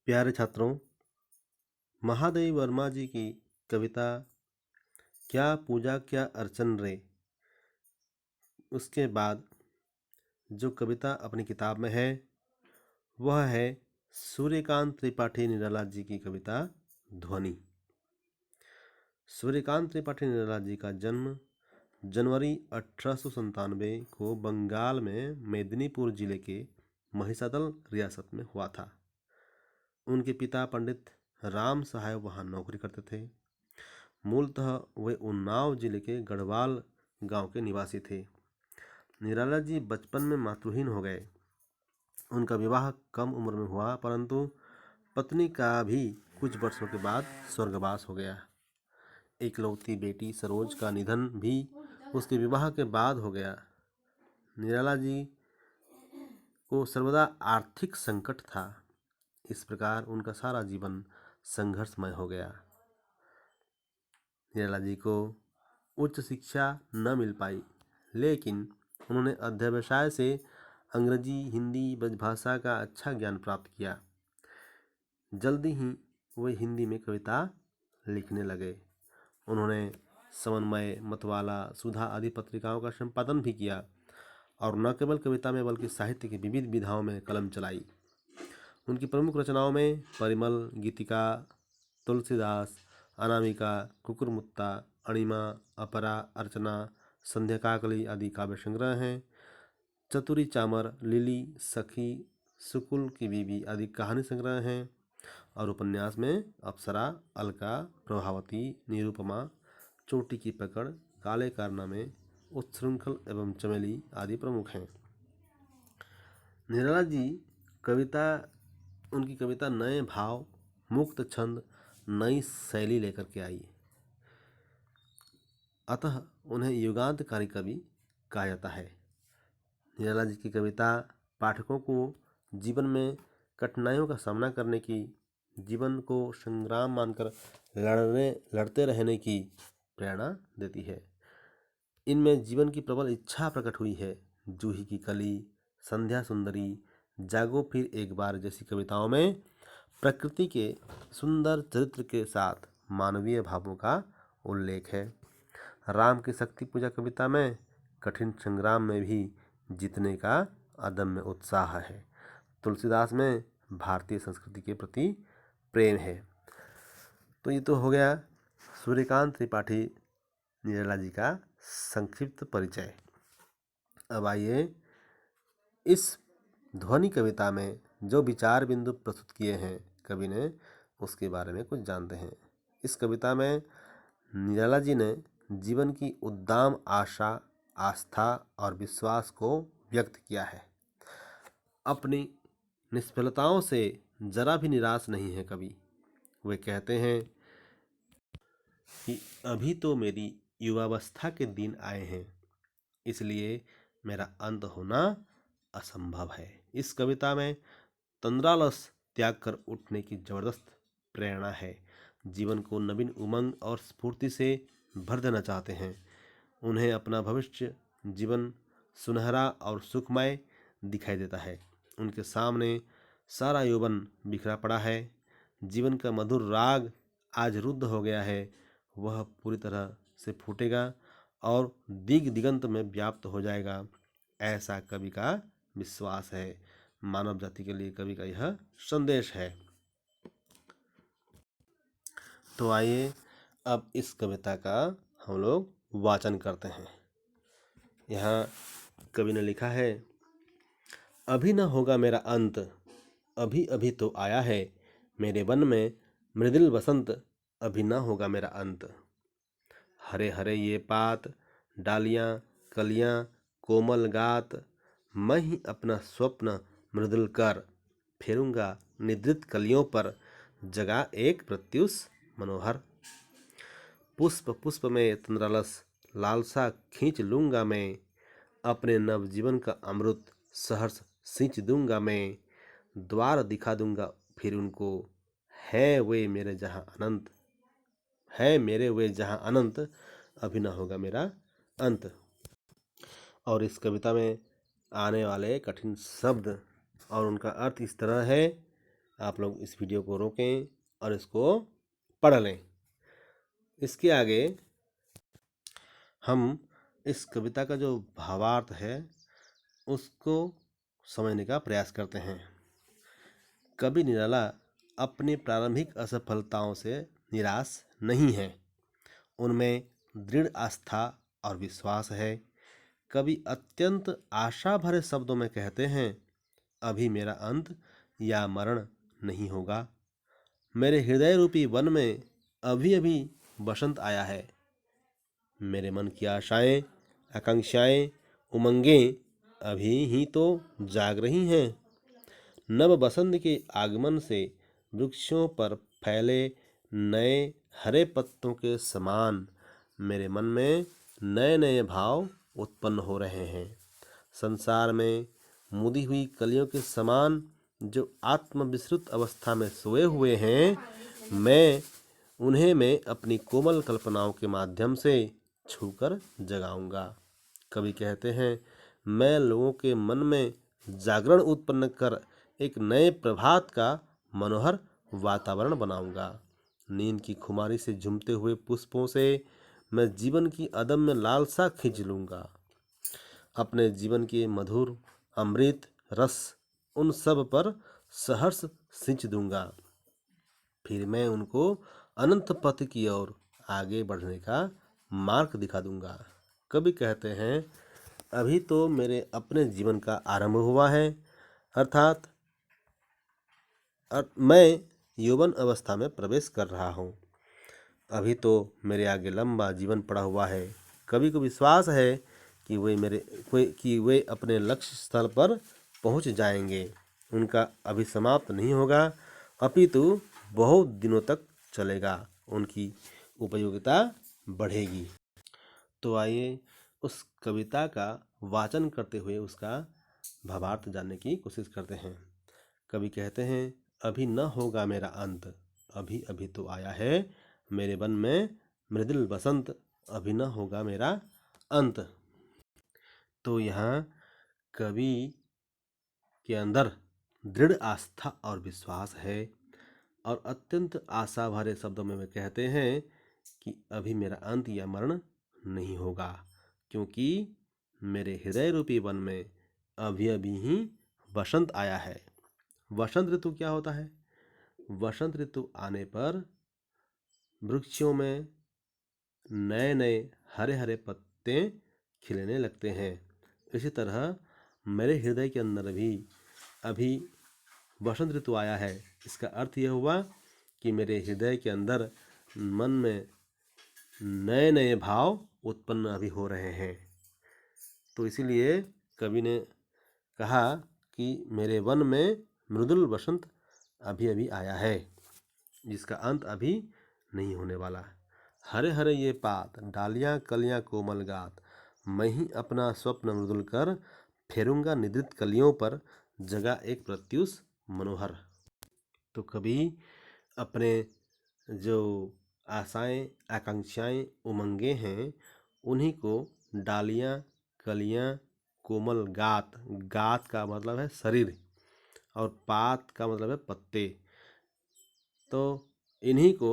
प्यारे छात्रों, महादेवी वर्मा जी की कविता क्या पूजा क्या अर्चन रे, उसके बाद जो कविता अपनी किताब में है वह है सूर्यकांत त्रिपाठी निराला जी की कविता ध्वनि। सूर्यकांत त्रिपाठी निराला जी का जन्म जनवरी 1897 को बंगाल में मेदिनीपुर जिले के महिसादल रियासत में हुआ था। उनके पिता पंडित राम सहाय वहाँ नौकरी करते थे। मूलतः वे उन्नाव जिले के गढ़वाल गांव के निवासी थे। निराला जी बचपन में मातृहीन हो गए। उनका विवाह कम उम्र में हुआ, परंतु पत्नी का भी कुछ वर्षों के बाद स्वर्गवास हो गया। इकलौती बेटी सरोज का निधन भी उसके विवाह के बाद हो गया। निराला जी को सर्वदा आर्थिक संकट था। इस प्रकार उनका सारा जीवन संघर्षमय हो गया। निराला जी को उच्च शिक्षा न मिल पाई, लेकिन उन्होंने अध्यवसाय से अंग्रेजी हिंदी ब्रजभाषा का अच्छा ज्ञान प्राप्त किया। जल्दी ही वे हिंदी में कविता लिखने लगे। उन्होंने समन्वय, मतवाला, सुधा आदि पत्रिकाओं का संपादन भी किया और न केवल कविता में बल्कि साहित्य की विविध विधाओं में कलम चलाई। उनकी प्रमुख रचनाओं में परिमल, गीतिका, तुलसीदास, अनामिका, कुकुरमुत्ता, अणिमा, अपरा, अर्चना, संध्या काकली आदि काव्य संग्रह हैं। चतुरी चामर, लिली, सखी, सुकुल की बीवी आदि कहानी संग्रह हैं। और उपन्यास में अप्सरा, अलका, प्रभावती, निरुपमा, चोटी की पकड़, काले कारनामे, उच्छृंखल एवं चमेली आदि प्रमुख हैं। निराला जी उनकी कविता नए भाव, मुक्त छंद, नई शैली लेकर के आई, अतः उन्हें युगांतकारी कवि कहा जाता है। निराला जी की कविता पाठकों को जीवन में कठिनाइयों का सामना करने की, जीवन को संग्राम मानकर लड़ते रहने की प्रेरणा देती है। इनमें जीवन की प्रबल इच्छा प्रकट हुई है। जूही की कली, संध्या सुंदरी, जागो फिर एक बार जैसी कविताओं में प्रकृति के सुंदर चरित्र के साथ मानवीय भावों का उल्लेख है। राम की शक्ति पूजा कविता में कठिन संग्राम में भी जीतने का अदम्य उत्साह है। तुलसीदास में भारतीय संस्कृति के प्रति प्रेम है। तो ये तो हो गया सूर्यकांत त्रिपाठी निराला जी का संक्षिप्त परिचय। अब आइए इस ध्वनि कविता में जो विचार बिंदु प्रस्तुत किए हैं कवि ने, उसके बारे में कुछ जानते हैं। इस कविता में निराला जी ने जीवन की उद्दाम आशा, आस्था और विश्वास को व्यक्त किया है। अपनी निष्फलताओं से जरा भी निराश नहीं है कवि। वे कहते हैं कि अभी तो मेरी युवावस्था के दिन आए हैं, इसलिए मेरा अंत होना असंभव है। इस कविता में तंद्रालस त्याग कर उठने की जबरदस्त प्रेरणा है। जीवन को नवीन उमंग और स्फूर्ति से भर देना चाहते हैं। उन्हें अपना भविष्य जीवन सुनहरा और सुखमय दिखाई देता है। उनके सामने सारा यौवन बिखरा पड़ा है। जीवन का मधुर राग आज रुद्ध हो गया है, वह पूरी तरह से फूटेगा और दिग दिगंत में व्याप्त हो जाएगा, ऐसा कवि का विश्वास है। मानव जाति के लिए कवि का यह संदेश है। तो आइए अब इस कविता का हम लोग वाचन करते हैं। यहाँ कवि ने लिखा है, अभी न होगा मेरा अंत, अभी अभी तो आया है मेरे वन में मृदुल बसंत, अभी न होगा मेरा अंत। हरे हरे ये पात, डालियाँ, कलियाँ, कोमल गात, मैं ही अपना स्वप्न मृदुल कर फेरूंगा निद्रित कलियों पर, जगा एक प्रत्युष मनोहर। पुष्प पुष्प में तंद्रालस लालसा खींच लूंगा मैं, अपने नवजीवन का अमृत सहर्ष सींच दूंगा मैं, द्वार दिखा दूंगा फिर उनको, है वे मेरे जहाँ अनंत, है मेरे वे जहाँ अनंत, अभी ना होगा मेरा अंत। और इस कविता में आने वाले कठिन शब्द और उनका अर्थ इस तरह है, आप लोग इस वीडियो को रोकें और इसको पढ़ लें। इसके आगे हम इस कविता का जो भावार्थ है उसको समझने का प्रयास करते हैं। कवि निराला अपनी प्रारंभिक असफलताओं से निराश नहीं है, उनमें दृढ़ आस्था और विश्वास है। कवि अत्यंत आशा भरे शब्दों में कहते हैं, अभी मेरा अंत या मरण नहीं होगा। मेरे हृदय रूपी वन में अभी अभी बसंत आया है। मेरे मन की आशाएं, आकांक्षाएं, उमंगें अभी ही तो जाग रही हैं। नव बसंत के आगमन से वृक्षों पर फैले नए हरे पत्तों के समान मेरे मन में नए नए भाव उत्पन्न हो रहे हैं। संसार में मुदी हुई कलियों के समान जो आत्मविस्मृत अवस्था में सोए हुए हैं, मैं अपनी कोमल कल्पनाओं के माध्यम से छूकर जगाऊंगा। कवि कहते हैं, मैं लोगों के मन में जागरण उत्पन्न कर एक नए प्रभात का मनोहर वातावरण बनाऊंगा। नींद की खुमारी से झूमते हुए पुष्पों से मैं जीवन की अदम्य लालसा खींच लूंगा। अपने जीवन के मधुर अमृत रस उन सब पर सहर्ष सिंच दूंगा। फिर मैं उनको अनंत पथ की ओर आगे बढ़ने का मार्ग दिखा दूंगा। कवि कहते हैं, अभी तो मेरे अपने जीवन का आरंभ हुआ है, अर्थात मैं यौवन अवस्था में प्रवेश कर रहा हूँ। अभी तो मेरे आगे लंबा जीवन पड़ा हुआ है। कवि को विश्वास है कि वे अपने लक्ष्य स्थल पर पहुँच जाएंगे। उनका अभी समाप्त नहीं होगा, अपितु बहुत दिनों तक चलेगा। उनकी उपयोगिता बढ़ेगी। तो आइए उस कविता का वाचन करते हुए उसका भावार्थ जानने की कोशिश करते हैं। कवि कहते हैं, अभी न होगा मेरा अंत, अभी अभी तो आया है मेरे वन में मृदुल बसंत, अभी न होगा मेरा अंत। तो यहाँ कवि के अंदर दृढ़ आस्था और विश्वास है और अत्यंत आशा भरे शब्दों में वे कहते हैं कि अभी मेरा अंत या मरण नहीं होगा, क्योंकि मेरे हृदय रूपी वन में अभी अभी ही बसंत आया है। वसंत ऋतु क्या होता है? वसंत ऋतु आने पर वृक्षों में नए नए हरे हरे पत्ते खिलने लगते हैं। इसी तरह मेरे हृदय के अंदर भी अभी वसंत ऋतु आया है। इसका अर्थ यह हुआ कि मेरे हृदय के अंदर मन में नए नए भाव उत्पन्न अभी हो रहे हैं। तो इसीलिए कवि ने कहा कि मेरे वन में मृदुल बसंत अभी अभी आया है, जिसका अंत अभी नहीं होने वाला। हरे हरे ये पात, डालियां कलियां कोमल गात, मैं ही अपना स्वप्न मृदुल कर फेरूंगा निद्रित कलियों पर जगा एक प्रत्युष मनोहर। तो कभी अपने जो आशाएं, आकांक्षाएं, उमंगे हैं, उन्हीं को डालियां, कलियां, कोमल गात, गात का मतलब है शरीर और पात का मतलब है पत्ते, तो इन्हीं को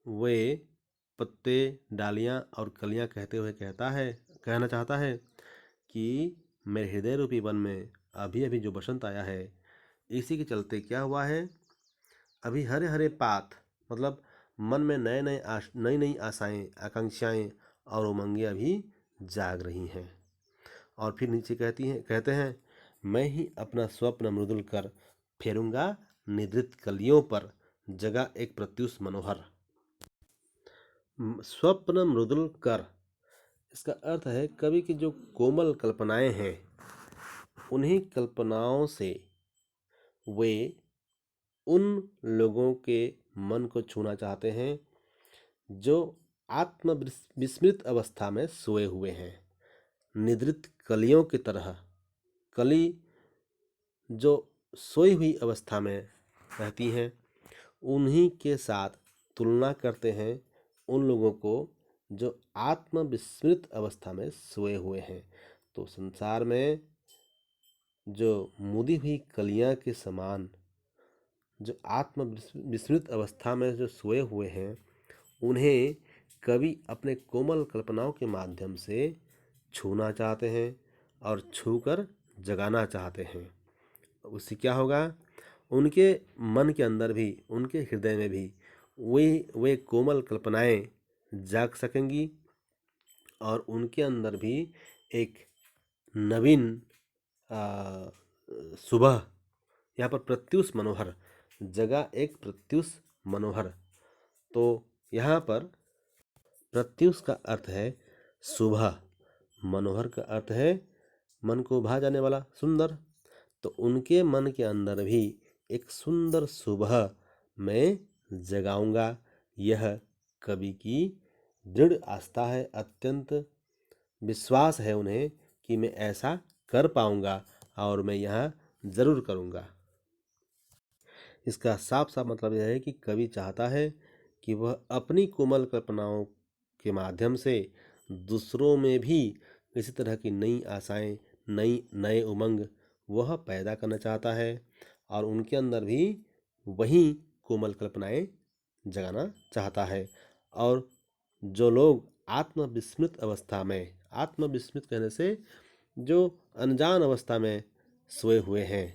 वे पत्ते, डालियां और कलियां कहते हुए कहना चाहता है कि मेरे हृदय रूपी वन में अभी अभी जो बसंत आया है, इसी के चलते क्या हुआ है, अभी हरे हरे पात मतलब मन में नई नई आशाएं, आकांक्षाएं और उमंगें अभी जाग रही हैं। और फिर नीचे कहते हैं, मैं ही अपना स्वप्न मृदुल कर फेरूंगा निद्रित कलियों पर जगा एक प्रत्युष मनोहर। स्वप्न मृदुल कर, इसका अर्थ है कवि की जो कोमल कल्पनाएं हैं, उन्हीं कल्पनाओं से वे उन लोगों के मन को छूना चाहते हैं जो आत्मविस्मृत अवस्था में सोए हुए हैं। निद्रित कलियों की तरह, कली जो सोई हुई अवस्था में रहती हैं, उन्हीं के साथ तुलना करते हैं उन लोगों को जो आत्मविस्मृत अवस्था में सोए हुए हैं। तो संसार में जो मुदी हुई कलियां के समान जो आत्म विस्मृत अवस्था में जो सोए हुए हैं, उन्हें कवि अपने कोमल कल्पनाओं के माध्यम से छूना चाहते हैं और छूकर जगाना चाहते हैं। उससे क्या होगा, उनके मन के अंदर भी, उनके हृदय में भी वे कोमल कल्पनाएं जाग सकेंगी और उनके अंदर भी एक नवीन आ, सुबह, यहाँ पर प्रत्युष मनोहर, जगह एक प्रत्युष मनोहर। तो यहाँ पर प्रत्युष का अर्थ है सुबह, मनोहर का अर्थ है मन को भा जाने वाला, सुंदर। तो उनके मन के अंदर भी एक सुंदर सुबह मैं जगाऊंगा। यह कवि की दृढ़ आस्था है, अत्यंत विश्वास है उन्हें कि मैं ऐसा कर पाऊंगा और मैं यह जरूर करूंगा। इसका साफ साफ मतलब यह है कि कवि चाहता है कि वह अपनी कोमल कल्पनाओं के माध्यम से दूसरों में भी इसी तरह की नई आशाएं, नए उमंग वह पैदा करना चाहता है और उनके अंदर भी वही कोमल कल्पनाएं जगाना चाहता है। और जो लोग आत्मविस्मृत अवस्था में, आत्मविस्मृत कहने से जो अनजान अवस्था में सोए हुए हैं,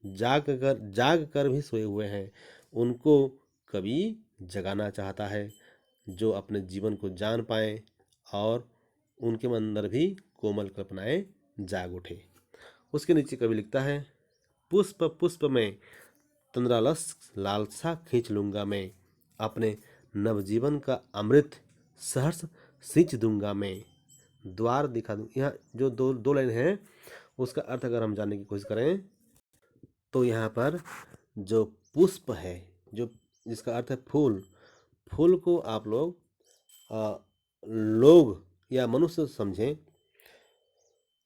जाग कर भी सोए हुए हैं, उनको कवि जगाना चाहता है, जो अपने जीवन को जान पाए और उनके अंदर भी कोमल कल्पनाएं जाग उठे। उसके नीचे कवि लिखता है, पुष्प पुष्प में तंद्रालस लालसा खींच लूंगा मैं, अपने नवजीवन का अमृत सहर्ष सींच दूंगा मैं, द्वार दिखा दूं। यहाँ जो दो लाइन है उसका अर्थ अगर हम जानने की कोशिश करें तो यहाँ पर जो पुष्प है, जो जिसका अर्थ है फूल, फूल को आप लोग या मनुष्य समझें।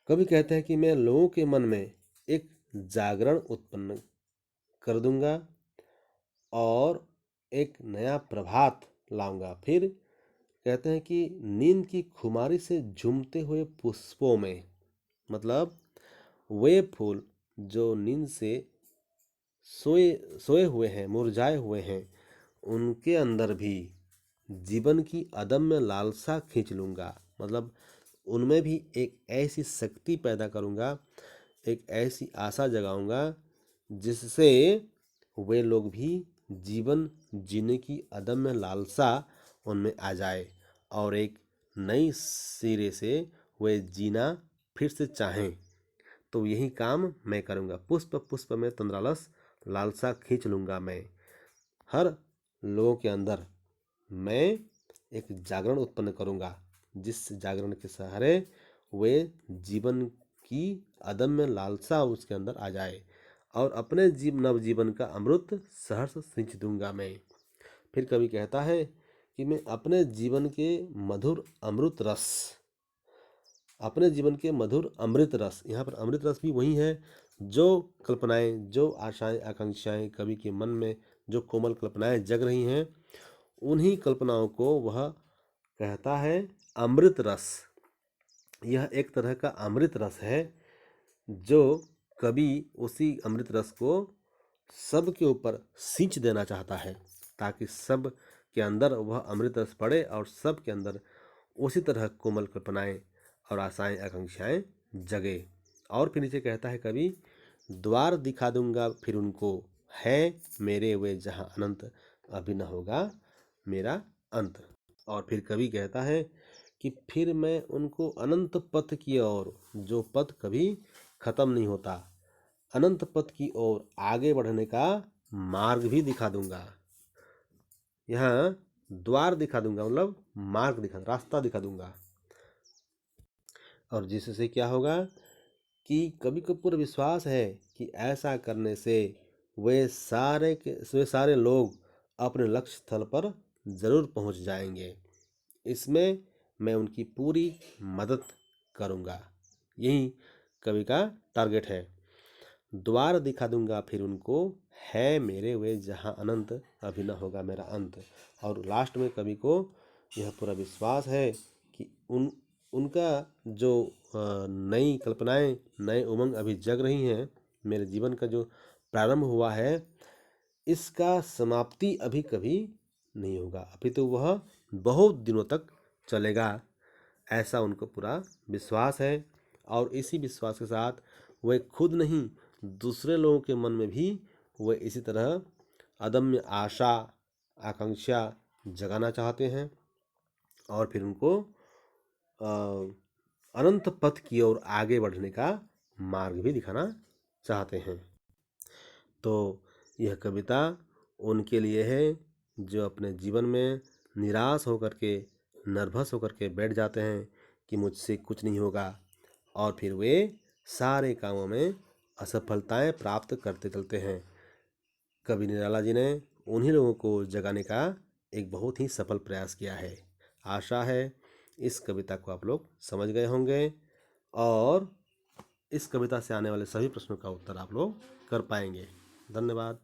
कभी कहते हैं कि मैं लोगों के मन में एक जागरण उत्पन्न कर दूंगा और एक नया प्रभात लाऊंगा। फिर कहते हैं कि नींद की खुमारी से झूमते हुए पुष्पों में, मतलब वे फूल जो नींद से सोए हुए हैं, मुरझाए हुए हैं, उनके अंदर भी जीवन की अदम्य लालसा खींच लूंगा। मतलब उनमें भी एक ऐसी शक्ति पैदा करूंगा, एक ऐसी आशा जगाऊंगा जिससे वे लोग भी जीवन जीने की अदम्य लालसा उनमें आ जाए और एक नई सिरे से वे जीना फिर से चाहें। तो यही काम मैं करूंगा। पुष्प पुष्प में तंद्रालस लालसा खींच लूंगा मैं। हर लोगों के अंदर मैं एक जागरण उत्पन्न करूंगा, जिस जागरण के सहारे वे जीवन की अदम्य लालसा उसके अंदर आ जाए और अपने नवजीवन का अमृत सहर्ष सींच दूंगा मैं। फिर कवि कहता है कि मैं अपने जीवन के मधुर अमृत रस, अपने जीवन के मधुर अमृत रस, यहाँ पर अमृत रस भी वही है जो कल्पनाएं, जो आशाएं, आकांक्षाएं कवि के मन में जो कोमल कल्पनाएं जग रही हैं, उन्हीं कल्पनाओं को वह कहता है अमृत रस। यह एक तरह का अमृत रस है जो कवि उसी अमृत रस को सबके ऊपर सींच देना चाहता है, ताकि सब के अंदर वह अमृत रस पड़े और सब के अंदर उसी तरह कोमल कल्पनाएं और आशाएं, आकांक्षाएं जगे। और फिर नीचे कहता है कवि, द्वार दिखा दूंगा फिर उनको, है मेरे वे जहां अनंत, अभी न होगा मेरा अंत। और फिर कवि कहता है कि फिर मैं उनको अनंत पथ की ओर, जो पथ कभी खत्म नहीं होता, अनंत पथ की ओर आगे बढ़ने का मार्ग भी दिखा दूंगा। यहाँ द्वार दिखा दूंगा मतलब मार्ग दिखा, रास्ता दिखा दूंगा। और जिससे क्या होगा कि कवि को पूरा विश्वास है कि ऐसा करने से वे सारे लोग अपने लक्ष्य स्थल पर जरूर पहुंच जाएंगे। इसमें मैं उनकी पूरी मदद करूंगा। यही कवि का टारगेट है। द्वार दिखा दूंगा फिर उनको, है मेरे वे जहां अनंत, अभी न होगा मेरा अंत। और लास्ट में कवि को यह पूरा विश्वास है कि उनका जो नई कल्पनाएं, नए उमंग अभी जग रही हैं, मेरे जीवन का जो प्रारंभ हुआ है, इसका समाप्ति अभी कभी नहीं होगा, अभी तो वह बहुत दिनों तक चलेगा, ऐसा उनको पूरा विश्वास है। और इसी विश्वास के साथ वे खुद नहीं, दूसरे लोगों के मन में भी वे इसी तरह अदम्य आशा, आकांक्षा जगाना चाहते हैं और फिर उनको अनंत पथ की ओर आगे बढ़ने का मार्ग भी दिखाना चाहते हैं। तो यह कविता उनके लिए है जो अपने जीवन में निराश होकर के, नर्वस होकर के बैठ जाते हैं कि मुझसे कुछ नहीं होगा, और फिर वे सारे कामों में असफलताएं प्राप्त करते चलते हैं। कवि निराला जी ने उन्हीं लोगों को जगाने का एक बहुत ही सफल प्रयास किया है। आशा है इस कविता को आप लोग समझ गए होंगे और इस कविता से आने वाले सभी प्रश्नों का उत्तर आप लोग कर पाएंगे। धन्यवाद।